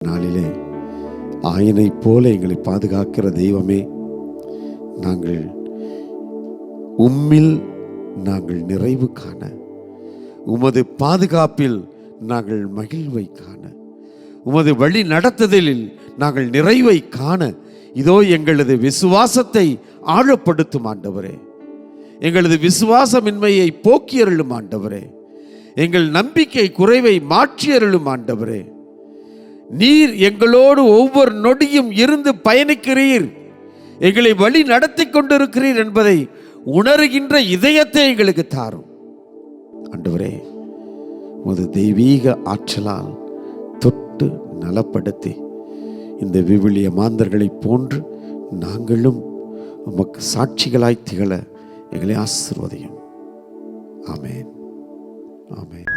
நாளிலே ஆயனை போல எங்களை பாதுகாக்கிற தெய்வமே, நாங்கள் உம்மில் நாங்கள் நிறைவு காண, உமது பாதுகாப்பில் நாங்கள் மகிழ்வை காண, உமது வழி நடத்துதலில் நாங்கள் நிறைவை காண இதோ எங்களது விசுவாசத்தை ஆழப்படுத்தும் ஆண்டவரே, எங்களது விசுவாசமின்மையை போக்கியருளும் ஆண்டவரே, எங்கள் நம்பிக்கை குறைவை மாற்றியருளும் ஆண்டவரே. நீர் எங்களோடு ஒவ்வொரு நொடியும் இருந்து பயணிக்கிறீர், எங்களை வழி நடத்தி கொண்டிருக்கிறீர் என்பதை உணர்கின்ற இதயத்தை எங்களுக்கு தாரும் ஆண்டவரே. உமது தெய்வீக ஆற்றலால் தொட்டு நலப்படுத்தி இந்த விவிலிய மாந்தர்களைப் போன்று நாங்களும் உமக்கு சாட்சிகளாய் திகழ எங்களை ஆசீர்வதியும். ஆமென், ஆமென்.